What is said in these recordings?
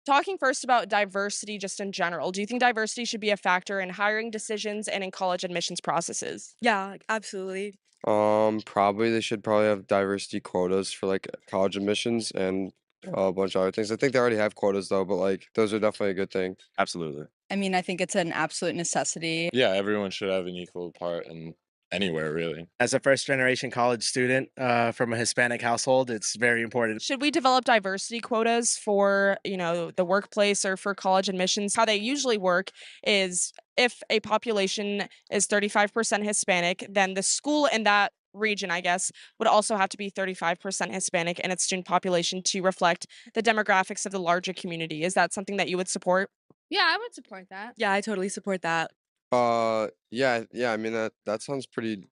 Talking first about diversity just in general, do you think diversity should be a factor in hiring decisions and in college admissions processes? Yeah, absolutely. Probably they should probably have diversity quotas for like college admissions and a bunch of other things. I think they already have quotas though, but like those are definitely a good thing. Absolutely. I mean, I think it's an absolute necessity. Yeah, everyone should have an equal part in anywhere, really. As a first generation college student from a Hispanic household, it's very important. Should we develop diversity quotas for, the workplace or for college admissions? How they usually work is if a population is 35% Hispanic, then the school in that region, I guess, would also have to be 35% Hispanic in its student population to reflect the demographics of the larger community. Is that something that you would support? Yeah, I would support that. Yeah, I totally support that. Yeah. I mean that sounds pretty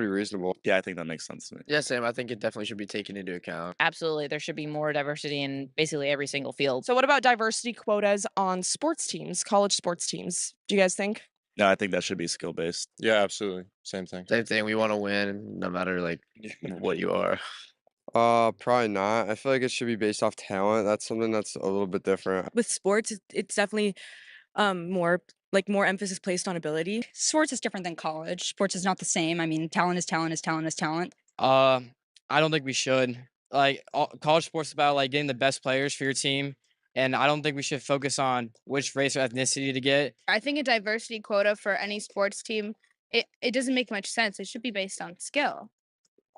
reasonable. Yeah, I think that makes sense to me. Yeah, Sam, I think it definitely should be taken into account. Absolutely, there should be more diversity in basically every single field. So, what about diversity quotas on sports teams, college sports teams? Do you guys think? No, I think that should be skill based. Yeah, absolutely. Same thing. Same thing. We want to win, no matter like what you are. Probably not. I feel like it should be based off talent. That's something that's a little bit different. With sports, it's definitely more emphasis placed on ability. Sports is different than college. Sports is not the same. I mean, talent is talent is talent is talent. Uh, I don't think we should. Like college sports is about like getting the best players for your team, and I don't think we should focus on which race or ethnicity to get. I think a diversity quota for any sports team, it doesn't make much sense. It should be based on skill.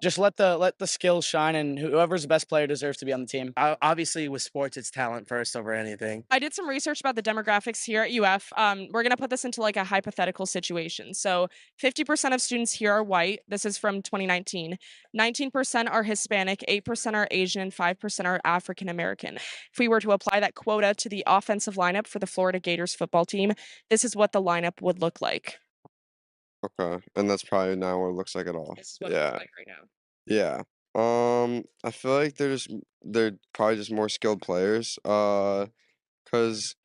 Just let the skills shine, and whoever's the best player deserves to be on the team. Obviously, with sports, it's talent first over anything. I did some research about the demographics here at UF. We're going to put this into like a hypothetical situation. So, 50% of students here are white. This is from 2019. 19% are Hispanic, 8% are Asian, and 5% are African American. If we were to apply that quota to the offensive lineup for the Florida Gators football team, this is what the lineup would look like. Okay, and that's probably not what it looks like at all. This is what it Yeah, looks like right now. yeah. I feel like they're probably just more skilled players. Cause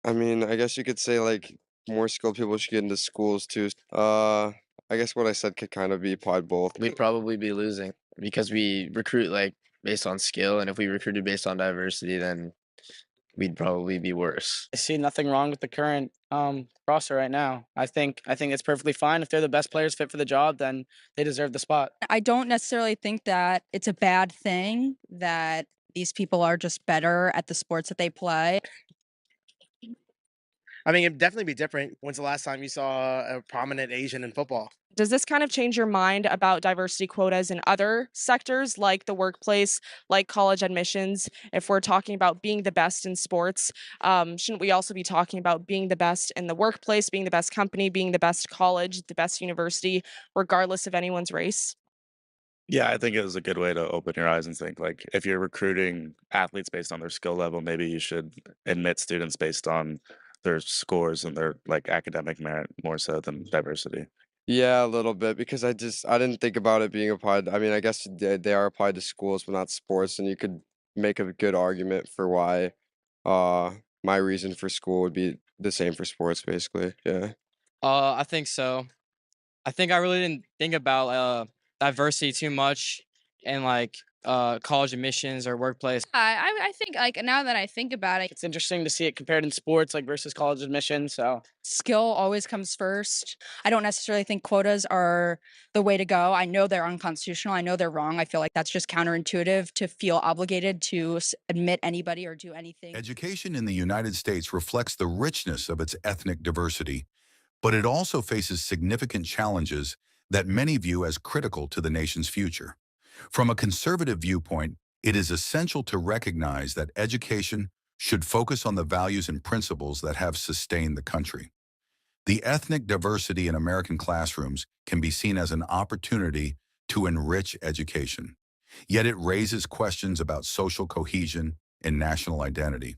I mean, I guess you could say like more skilled people should get into schools too. I guess what I said could kind of be applied both. We'd probably be losing because we recruit like based on skill, and if we recruited based on diversity, then we'd probably be worse. I see nothing wrong with the current roster right now. I think it's perfectly fine. If they're the best players fit for the job, then they deserve the spot. I don't necessarily think that it's a bad thing that these people are just better at the sports that they play. I mean, it'd definitely be different. When's the last time you saw a prominent Asian in football? Does this kind of change your mind about diversity quotas in other sectors like the workplace, like college admissions? If we're talking about being the best in sports, shouldn't we also be talking about being the best in the workplace, being the best company, being the best college, the best university, regardless of anyone's race? Yeah, I think it was a good way to open your eyes and think like if you're recruiting athletes based on their skill level, maybe you should admit students based on their scores and their like academic merit more so than diversity. Yeah, a little bit because I didn't think about it being applied. I mean, I guess they are applied to schools, but not sports, and you could make a good argument for why my reason for school would be the same for sports, basically. Yeah. I think so. I think I really didn't think about diversity too much in like college admissions or workplace. I think like now that I think about it, It's interesting to see it compared in sports, like versus college admission. So Skill always comes first. I don't necessarily think quotas are the way to go. I know they're unconstitutional. I know they're wrong. I feel like that's just counterintuitive to feel obligated to admit anybody or do anything. Education in the United States reflects the richness of its ethnic diversity, but it also faces significant challenges that many view as critical to the nation's future. From a conservative viewpoint, it is essential to recognize that education should focus on the values and principles that have sustained the country. The ethnic diversity in American classrooms can be seen as an opportunity to enrich education. Yet it raises questions about social cohesion and national identity.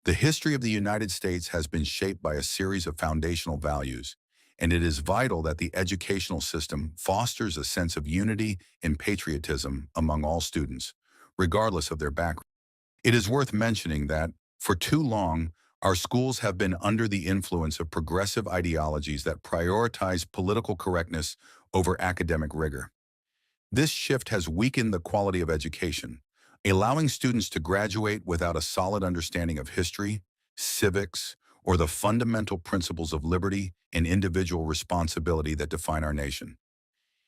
The history of the United States has been shaped by a series of foundational values, and it is vital that the educational system fosters a sense of unity and patriotism among all students, regardless of their background. It is worth mentioning that, for too long, our schools have been under the influence of progressive ideologies that prioritize political correctness over academic rigor. This shift has weakened the quality of education, allowing students to graduate without a solid understanding of history, civics, or the fundamental principles of liberty and individual responsibility that define our nation.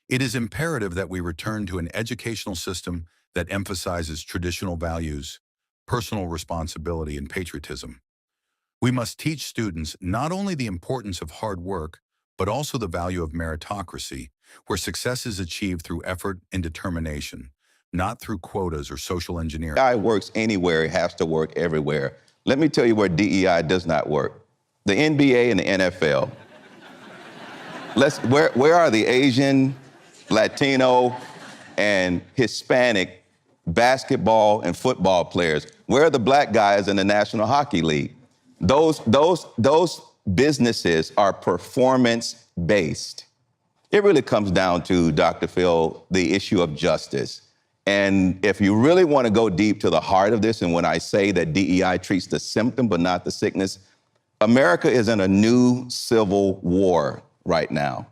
It is imperative that we return to an educational system that emphasizes traditional values, personal responsibility, and patriotism. We must teach students not only the importance of hard work, but also the value of meritocracy, where success is achieved through effort and determination, not through quotas or social engineering. DEI works anywhere, it has to work everywhere. Let me tell you where DEI does not work. The NBA and the NFL. Where are the Asian, Latino, and Hispanic basketball and football players? Where are the black guys in the National Hockey League? Those businesses are performance-based. It really comes down to, Dr. Phil, the issue of justice. And if you really want to go deep to the heart of this, and when I say that DEI treats the symptom but not the sickness, America is in a new civil war right now.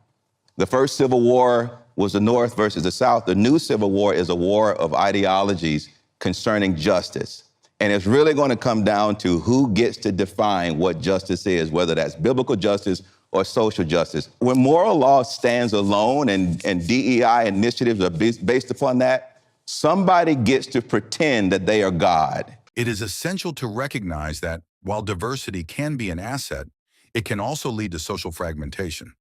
The first civil war was the North versus the South. The new civil war is a war of ideologies concerning justice. And it's really going to come down to who gets to define what justice is, whether that's biblical justice or social justice. When moral law stands alone and DEI initiatives are based upon that, somebody gets to pretend that they are God. It is essential to recognize that while diversity can be an asset, it can also lead to social fragmentation.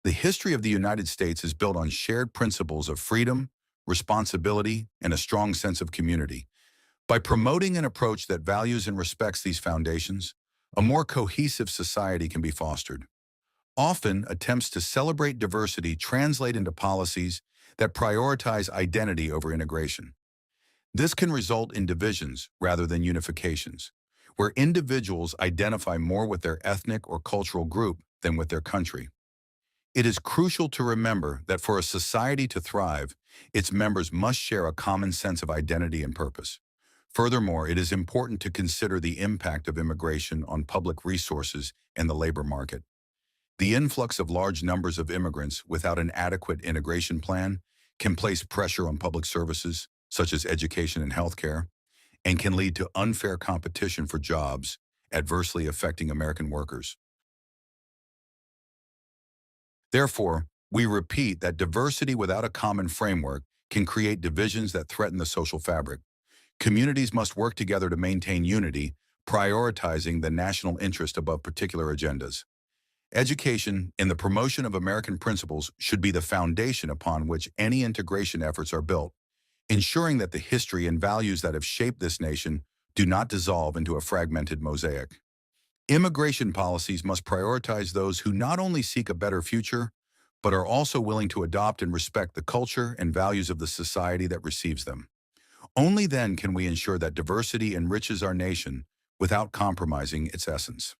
The history of the United States is built on shared principles of freedom, responsibility, and a strong sense of community. By promoting an approach that values and respects these foundations, a more cohesive society can be fostered. Often, attempts to celebrate diversity translate into policies that prioritize identity over integration. This can result in divisions rather than unifications, where individuals identify more with their ethnic or cultural group than with their country. It is crucial to remember that for a society to thrive, its members must share a common sense of identity and purpose. Furthermore, it is important to consider the impact of immigration on public resources and the labor market. The influx of large numbers of immigrants without an adequate integration plan can place pressure on public services, such as education and healthcare, and can lead to unfair competition for jobs, adversely affecting American workers. Therefore, we repeat that diversity without a common framework can create divisions that threaten the social fabric. Communities must work together to maintain unity, prioritizing the national interest above particular agendas. Education and the promotion of American principles should be the foundation upon which any integration efforts are built, ensuring that the history and values that have shaped this nation do not dissolve into a fragmented mosaic. Immigration policies must prioritize those who not only seek a better future, but are also willing to adopt and respect the culture and values of the society that receives them. Only then can we ensure that diversity enriches our nation without compromising its essence.